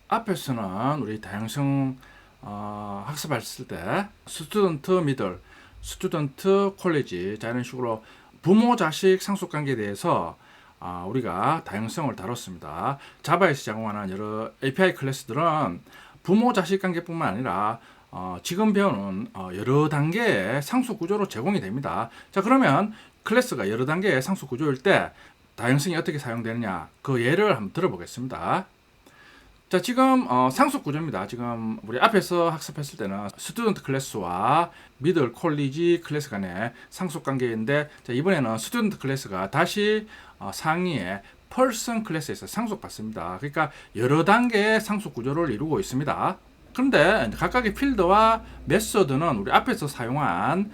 앞에서는 우리 다양성 학습했을 때 스튜던트 미들, 스튜던트 콜리지, 자 이런 식으로 부모 자식 상속 관계에 대해서 우리가 다양성을 다뤘습니다. 자바에서 제공하는 여러 API 클래스들은 부모 자식 관계뿐만 아니라 지금 배우는 여러 단계의 상속 구조로 제공이 됩니다. 자, 그러면 클래스가 여러 단계의 상속 구조일 때 다양성이 어떻게 사용되느냐, 그 예를 한번 들어보겠습니다. 자, 지금 상속 구조입니다. 지금 우리 앞에서 학습했을 때는 스튜던트 클래스와 미들 콜리지 클래스 간의 상속 관계인데, 자, 이번에는 스튜던트 클래스가 다시 상위의 펄슨 클래스에서 상속받습니다. 그러니까 여러 단계의 상속 구조를 이루고 있습니다. 그런데 각각의 필드와 메서드는 우리 앞에서 사용한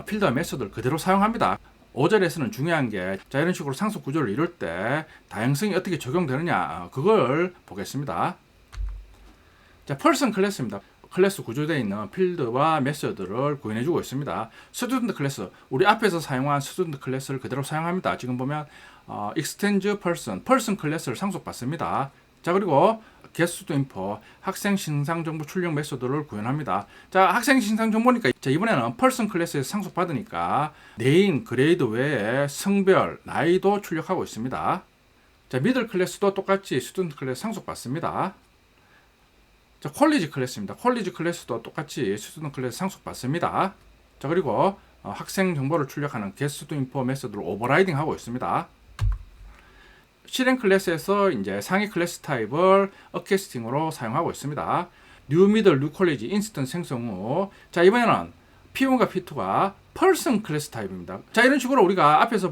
필드와 메서드를 그대로 사용합니다. 5절에서는 중요한 게, 자, 이런 식으로 상속 구조를 이룰 때 다양성이 어떻게 적용되느냐, 그걸 보겠습니다. 자, 펄슨 클래스입니다. 클래스 구조되어 있는 필드와 메서드를 구현해주고 있습니다. 스튜던트 클래스, 우리 앞에서 사용한 스튜던트 클래스를 그대로 사용합니다. 지금 보면 extend person 클래스를 상속받습니다. 자, 그리고 get to info, 학생 신상 정보 출력 메소드를 구현합니다. 자, 학생 신상 정보니까, 자, 이번에는 person 클래스에서 상속받으니까 네임, 그레이드 외에 성별, 나이도 출력하고 있습니다. 자, middle 클래스도 똑같이 student 클래스 상속받습니다. 자, 콜리지 클래스입니다. 콜리지 클래스도 똑같이 student 클래스 상속받습니다. 자, 그리고 학생 정보를 출력하는 get to info 메소드를 오버라이딩 하고 있습니다. 실행 클래스에서 이제 상위 클래스 타입을 어캐스팅으로 사용하고 있습니다. 뉴 미들, 뉴 콜리지, 인스턴스 생성 후, 자, 이번에는 P1과 P2가 펄슨 클래스 타입입니다. 자, 이런 식으로 우리가 앞에서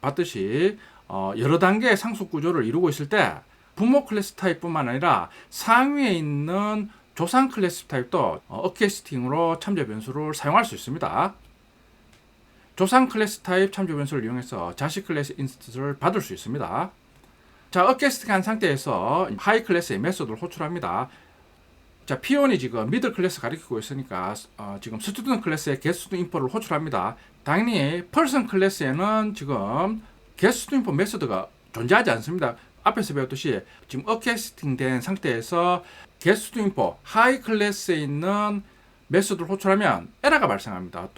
봤듯이 여러 단계의 상속 구조를 이루고 있을 때 부모 클래스 타입뿐만 아니라 상위에 있는 조상 클래스 타입도 어캐스팅으로 참조 변수를 사용할 수 있습니다. 조상 클래스 타입 참조 변수를 이용해서 자식 클래스 인스턴스를 받을 수 있습니다. 자, 어캐스팅한 상태에서 하이 클래스의 메소드를 호출합니다. 자, P1이 지금 미들 클래스 가리키고 있으니까 지금 스튜던트 클래스의 get to info를 호출합니다. 당연히 펄슨 클래스에는 지금 get to info 메소드가 존재하지 않습니다. 앞에서 배웠듯이 지금 어캐스팅된 상태에서 get to info 하이 클래스에 있는 메소드를 호출하면 에러가 발생합니다.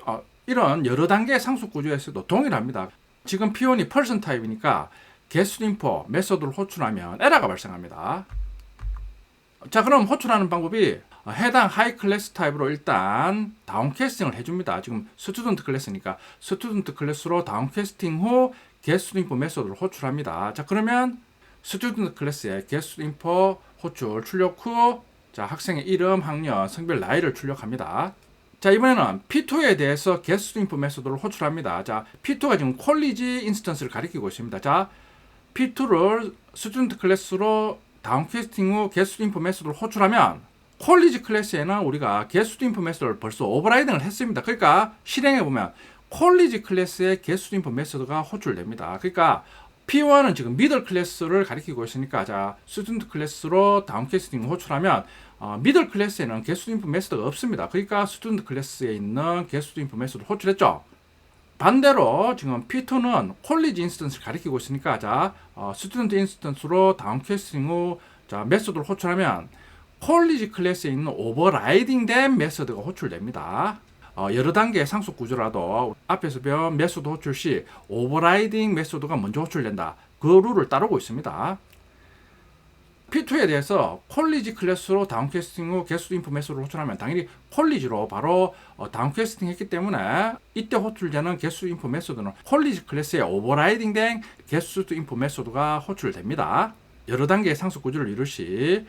이런 여러 단계의 상속 구조에서도 동일합니다. 지금 P1이 펄슨 타입이니까 get to info 메소드를 호출하면 에러가 발생합니다. 자, 그럼 호출하는 방법이 해당 하이 클래스 타입으로 일단 다운캐스팅을 해줍니다. 지금 스튜던트 클래스니까 스튜던트 클래스로 다운캐스팅 후 get to info 메소드를 호출합니다. 자, 그러면 스튜던트 클래스에 get to info 호출 출력 후, 자, 학생의 이름, 학년, 성별, 나이를 출력합니다. 자, 이번에는 P2에 대해서 get to info 메소드를 호출합니다. 자, P2가 지금 콜리지 인스턴스를 가리키고 있습니다. 자, P2를 스튜던트 클래스로 다운캐스팅 후 get to info 메소드를 호출하면 콜리지 클래스에는 우리가 get to info 메소드를 벌써 오버라이딩을 했습니다. 그러니까 실행해보면 콜리지 클래스의 get to info 메소드가 호출됩니다. 그러니까 P1은 지금 미들 클래스를 가리키고 있으니까, 자, 스튜던트 클래스로 다운캐스팅 호출하면 미들 클래스에는 get to info 메소드가 없습니다. 그러니까 스튜던트 클래스에 있는 get to info 메소드를 호출했죠. 반대로 지금 P2는 콜리지 인스턴스를 가리키고 있으니까, 자, 스튜던트 인스턴스로 다운캐스팅 후, 자, 메소드를 호출하면 콜리지 클래스에 있는 오버라이딩 된 메소드가 호출됩니다. 여러 단계의 상속 구조라도 앞에서 배운 메소드 호출 시 오버라이딩 메소드가 먼저 호출된다. 그 룰을 따르고 있습니다. P2에 대해서 콜리지 클래스로 다운캐스팅 후 get to info 메소드를 호출하면 당연히 콜리지로 바로 다운캐스팅 했기 때문에 이때 호출되는 get to info 메소드는 콜리지 클래스의 오버라이딩 된 get to info 메소드가 호출됩니다. 여러 단계의 상속 구조를 이룰 시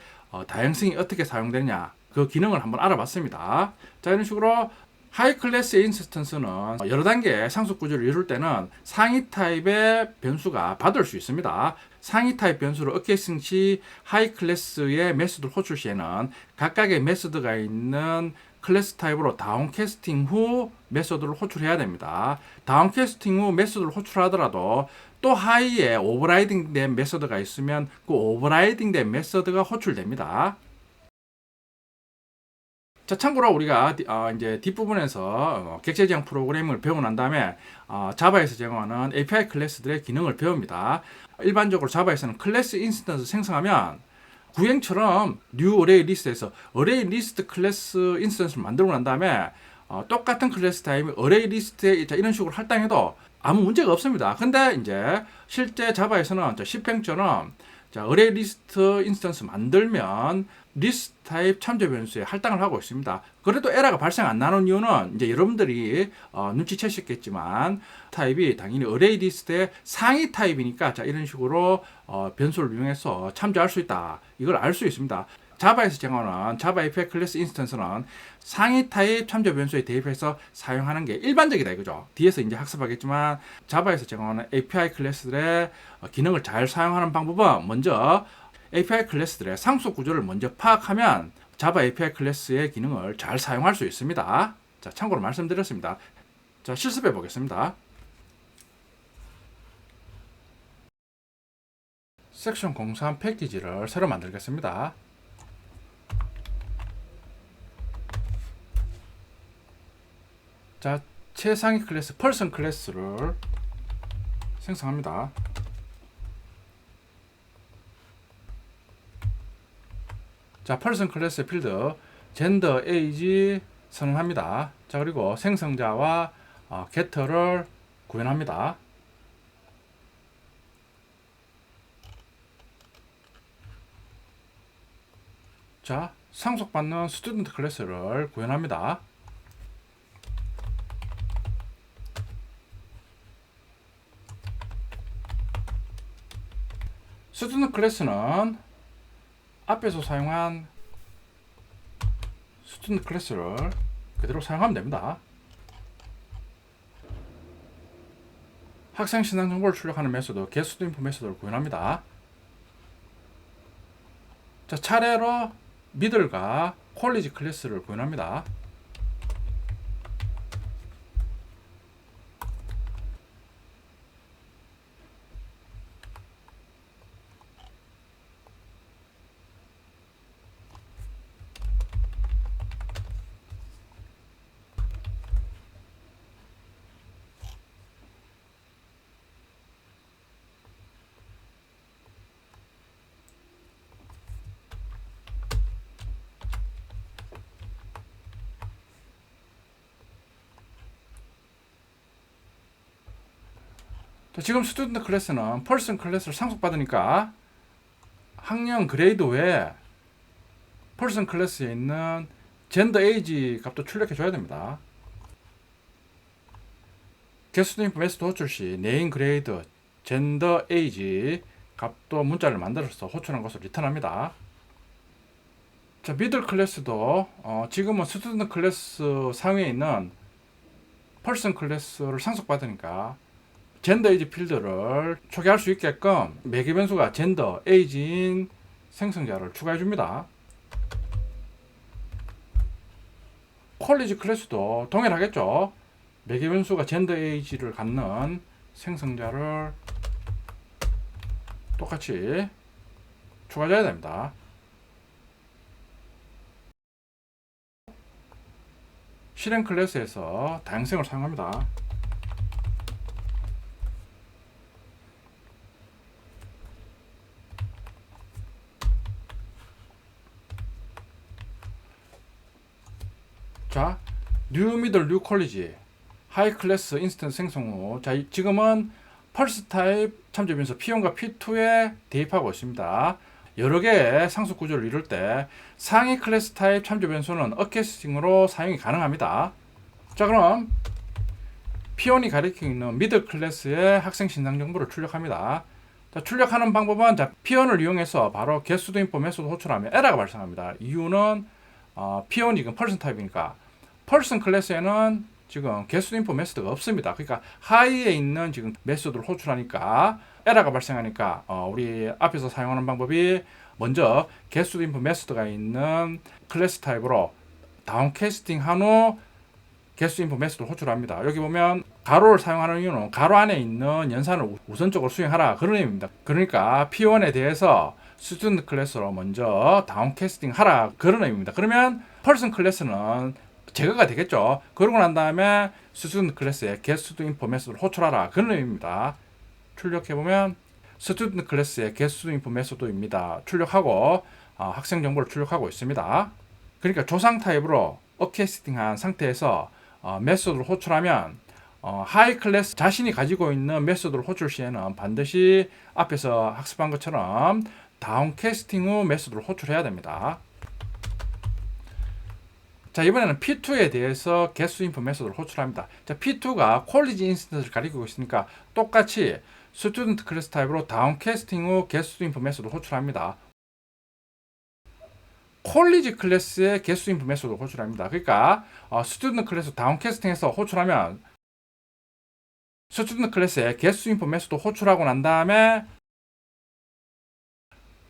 다양성이 어떻게 사용되느냐, 그 기능을 한번 알아봤습니다. 자, 이런 식으로 하이 클래스의 인스턴스는 여러 단계의 상속 구조를 이룰 때는 상위 타입의 변수가 받을 수 있습니다. 상위 타입 변수를 어캐스팅 시 하이 클래스의 메소드 호출 시에는 각각의 메소드가 있는 클래스 타입으로 다운캐스팅 후 메소드를 호출해야 됩니다. 다운캐스팅 후 메소드를 호출하더라도 또 하이에 오버라이딩 된 메소드가 있으면 그 오버라이딩 된 메소드가 호출됩니다. 자, 참고로 우리가 이제 뒷부분에서 객체 지향 프로그래밍을 배우고 난 다음에 자바에서 제공하는 API 클래스들의 기능을 배웁니다. 일반적으로 자바에서는 클래스 인스턴스 생성하면 구행처럼 new array list에서 array list 클래스 인스턴스를 만들고 난 다음에 똑같은 클래스 타입이 array list에 이런 식으로 할당해도 아무 문제가 없습니다. 근데 이제 실제 자바에서는 시팽처럼 array list 인스턴스 만들면 리스트 타입 참조 변수에 할당을 하고 있습니다. 그래도 에러가 발생 안 나는 이유는 이제 여러분들이 눈치채셨겠지만 타입이 당연히 array 리스트의 상위 타입이니까 이런 식으로 변수를 이용해서 참조할 수 있다. 이걸 알 수 있습니다. 자바에서 제공하는 자바 API 클래스 인스턴스는 상위 타입 참조 변수에 대입해서 사용하는 게 일반적이다 이거죠. 뒤에서 이제 학습하겠지만 자바에서 제공하는 API 클래스들의 기능을 잘 사용하는 방법은 먼저 API 클래스들의 상속 구조를 먼저 파악하면 자바 API 클래스의 기능을 잘 사용할 수 있습니다. 자, 참고로 말씀드렸습니다. 자, 실습해 보겠습니다. 섹션 03 패키지를 새로 만들겠습니다. 자, 최상위 클래스 person 클래스를 생성합니다. 자, person 클래스 필드 gender, age 선언합니다. 자, 그리고 생성자와 getter를 구현합니다. 자, 상속받는 student 클래스를 구현합니다. student 클래스는 앞에서 사용한 student 클래스를 그대로 사용하면 됩니다. 학생 신상 정보를 출력하는 메소드 getStudentInfo 메소드를 구현합니다. 자, 차례로 미들과 콜리지 클래스를 구현합니다. 지금 스튜던트 클래스는 person 클래스를 상속받으니까 학년 그레이드 외에 person 클래스에 있는 gender, age 값도 출력해 줘야 됩니다. getStudentInfo 메소드 호출 시 name, grade, gender, age 값도 문자를 만들어서 호출한 것을 리턴합니다. 자, middle 클래스도 지금은 스튜던트 클래스 상위에 있는 person 클래스를 상속받으니까 젠더 에이지 필드를 초기할 수 있게끔 매개 변수가 젠더 에이지인 생성자를 추가해 줍니다. 콜리지 클래스도 동일하겠죠. 매개 변수가 젠더 에이지를 갖는 생성자를 똑같이 추가해줘야 됩니다. 실행 클래스에서 다양성을 사용합니다. 자, new middle, new college, high class 인스턴스 생성 후, 자, 지금은 펄스 타입 참조 변수 P1과 P2에 대입하고 있습니다. 여러 개의 상속 구조를 이룰 때 상위 클래스 타입 참조 변수는 어캐스팅으로 사용이 가능합니다. 자, 그럼 P1이 가리키고 있는 미들 클래스의 학생 신상 정보를 출력합니다. 자, 출력하는 방법은 P1을 이용해서 바로 getStudentInfo 메소드 호출하면 에러가 발생합니다. 이유는 P1이 지금 person 타입이니까 person 클래스에는 지금 getStudentInfo 메소드가 없습니다. 그러니까 하이에 있는 지금 메소드를 호출하니까 에러가 발생하니까 우리 앞에서 사용하는 방법이 먼저 getStudentInfo 메소드가 있는 클래스 타입으로 다운캐스팅 한 후 getStudentInfo 메소드를 호출합니다. 여기 보면 가로를 사용하는 이유는 가로 안에 있는 연산을 우선적으로 수행하라 그런 의미입니다. 그러니까 P1에 대해서 스튜던트 클래스로 먼저 다운캐스팅 하라 그런 의미입니다. 그러면 person 클래스는 제거가 되겠죠. 그러고 난 다음에 스튜던트 클래스에 getStudentInfo 메소드를 호출하라 그런 의미입니다. 출력해보면 스튜던트 클래스에 getStudentInfo 메소드입니다. 출력하고 학생 정보를 출력하고 있습니다. 그러니까 조상 타입으로 어캐스팅한 상태에서 메소드를 호출하면 하이 클래스 자신이 가지고 있는 메소드를 호출 시에는 반드시 앞에서 학습한 것처럼 다운 캐스팅 후 메소드를 호출해야 됩니다. 자, 이번에는 P2에 대해서 getInfo 메소드를 호출합니다. 자, P2가 콜리지 인스턴스를 가리키고 있으니까 똑같이 스튜던트 클래스 타입으로 다운 캐스팅 후 getInfo 메소드를 호출합니다. 콜리지 클래스의 getInfo 메소드를 호출합니다. 그러니까 스튜던트 클래스 다운 캐스팅해서 호출하면 스튜던트 클래스에 getInfo 메소드 호출하고 난 다음에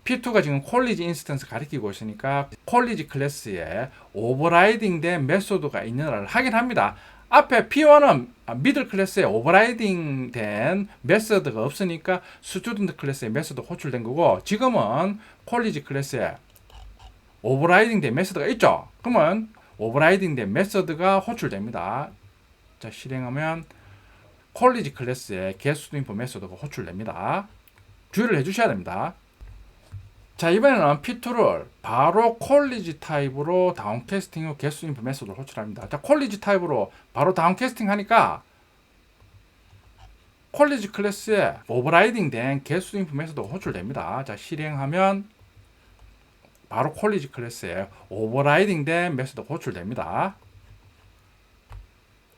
P2가 지금 콜리지 인스턴스 가리키고 있으니까 콜리지 클래스에 오버라이딩 된 메소드가 있느냐를 확인합니다. 앞에 P1은 미들 클래스에 오버라이딩 된 메소드가 없으니까 스튜던트 클래스에 메소드 호출된 거고, 지금은 콜리지 클래스에 오버라이딩 된 메소드가 있죠. 그러면 오버라이딩 된 메소드가 호출됩니다. 자, 실행하면 콜리지 클래스에 getInfo 메소드가 호출됩니다. 주의를 해주셔야 됩니다. 자, 이번에는 P2를 바로 콜리지 타입으로 다운캐스팅 후 getInfo 메소드를 호출합니다. 자, 콜리지 타입으로 바로 다운캐스팅 하니까 콜리지 클래스에 오버라이딩 된 getInfo 메소드가 호출됩니다. 자, 실행하면 바로 콜리지 클래스에 오버라이딩 된 메소드가 호출됩니다.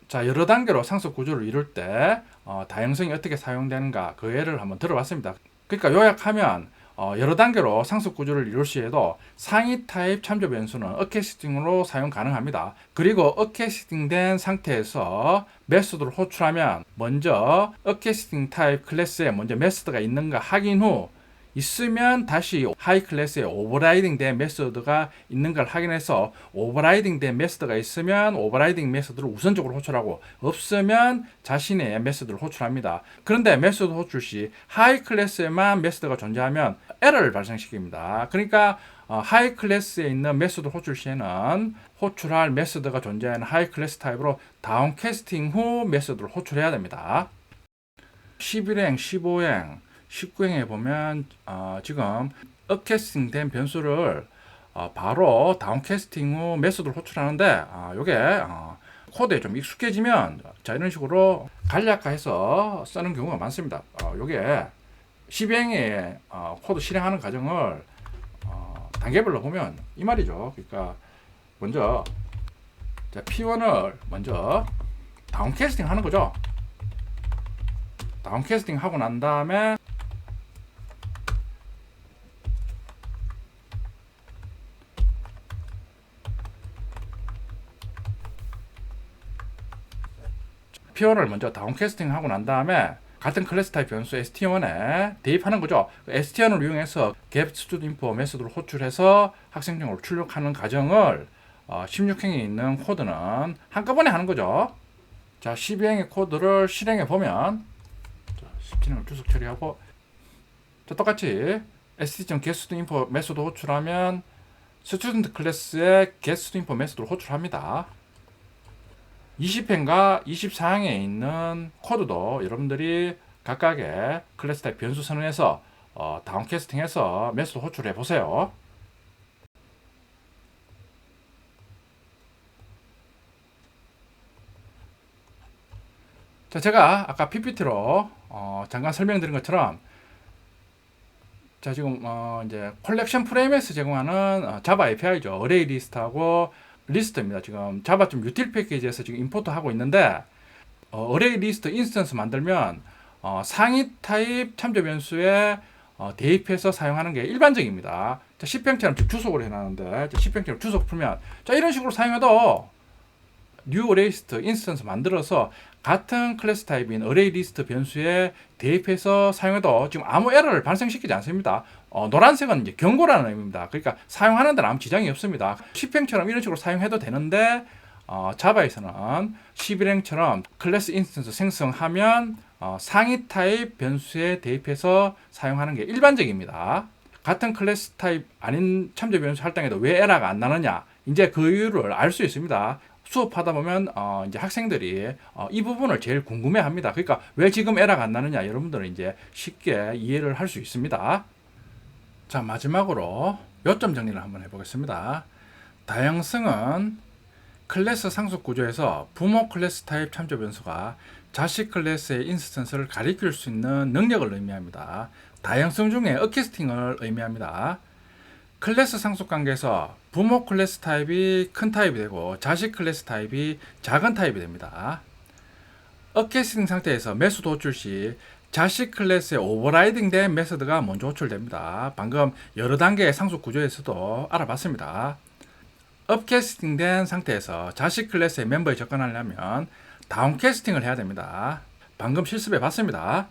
자, 여러 단계로 상습 구조를 이룰 때 다양성이 어떻게 사용되는가 그 예를 한번 들어봤습니다. 그러니까 요약하면 여러 단계로 상습 구조를 이룰 시에도 상위 타입 참조 변수는 어캐스팅으로 사용 가능합니다. 그리고 어캐스팅된 상태에서 메소드를 호출하면 먼저 어캐스팅 타입 클래스에 먼저 메소드가 있는가 확인 후 있으면 다시 하이 클래스에 오버라이딩 된 메소드가 있는 걸 확인해서 오버라이딩 된 메소드가 있으면 오버라이딩 메소드를 우선적으로 호출하고 없으면 자신의 메소드를 호출합니다. 그런데 메소드 호출 시 하이 클래스에만 메소드가 존재하면 에러를 발생시킵니다. 그러니까 하이 클래스에 있는 메소드 호출 시에는 호출할 메소드가 존재하는 하이 클래스 타입으로 다운 캐스팅 후 메소드를 호출해야 됩니다. 11행, 15행 19행에 보면 지금 업캐스팅 된 변수를 바로 다운캐스팅 후 메소드를 호출하는데 요게 코드에 좀 익숙해지면 자, 이런 식으로 간략화해서 쓰는 경우가 많습니다. 요게 12행에 코드 실행하는 과정을 단계별로 보면 이 말이죠. 그러니까 먼저 P1을 먼저 다운캐스팅 하는 거죠. 다운캐스팅 하고 난 다음에 P1을 먼저 다운캐스팅 하고 난 다음에 같은 클래스 타입 변수 st1에 대입하는 거죠. st1을 이용해서 getInfo 메소드를 호출해서 학생정보를 출력하는 과정을 16행에 있는 코드는 한꺼번에 하는 거죠. 자, 12행의 코드를 실행해 보면 17행을 주석 처리하고 자, 똑같이 st.getInfo 메소드 호출하면 스튜던트 클래스에 getInfo 메소드를 호출합니다. 20행과 24행에 있는 코드도 여러분들이 각각의 클래스 타입 변수 선언해서 다운캐스팅해서 메소드 호출해 보세요. 자, 제가 아까 PPT로 잠깐 설명드린 것처럼 자, 지금 이제 컬렉션 프레임에서 제공하는 자바 API죠. 어레이 리스트하고 리스트입니다. 지금 자바 좀 유틸 패키지에서 지금 임포트 하고 있는데 어레이 리스트 인스턴스 만들면 상위 타입 참조 변수에 대입해서 사용하는 게 일반적입니다. 자, 10행처럼 지금 주석으로 해놨는데 10행처럼 주석 풀면 자, 이런 식으로 사용해도 뉴 어레이 리스트 인스턴스 만들어서 같은 클래스 타입인 어레이 리스트 변수에 대입해서 사용해도 지금 아무 에러를 발생시키지 않습니다. 노란색은 이제 경고라는 의미입니다. 그러니까 사용하는 데는 아무 지장이 없습니다. 10행처럼 이런 식으로 사용해도 되는데 자바에서는 11행처럼 클래스 인스턴스 생성하면 상위 타입 변수에 대입해서 사용하는 게 일반적입니다. 같은 클래스 타입 아닌 참조 변수 할 때에도 왜 에러가 안 나느냐, 이제 그 이유를 알 수 있습니다. 수업하다 보면 이제 학생들이 이 부분을 제일 궁금해합니다. 그러니까 왜 지금 에러가 안 나느냐, 여러분들은 이제 쉽게 이해를 할 수 있습니다. 자, 마지막으로 요점 정리를 한번 해보겠습니다. 다양성은 클래스 상속 구조에서 부모 클래스 타입 참조 변수가 자식 클래스의 인스턴스를 가리킬 수 있는 능력을 의미합니다. 다양성 중에 어캐스팅을 의미합니다. 클래스 상속 관계에서 부모 클래스 타입이 큰 타입이 되고 자식 클래스 타입이 작은 타입이 됩니다. 어캐스팅 상태에서 매수 도출 시 자식 클래스의 오버라이딩 된 메서드가 먼저 호출됩니다. 방금 여러 단계의 상속 구조에서도 알아봤습니다. 업캐스팅 된 상태에서 자식 클래스의 멤버에 접근하려면 다운캐스팅을 해야 됩니다. 방금 실습해 봤습니다.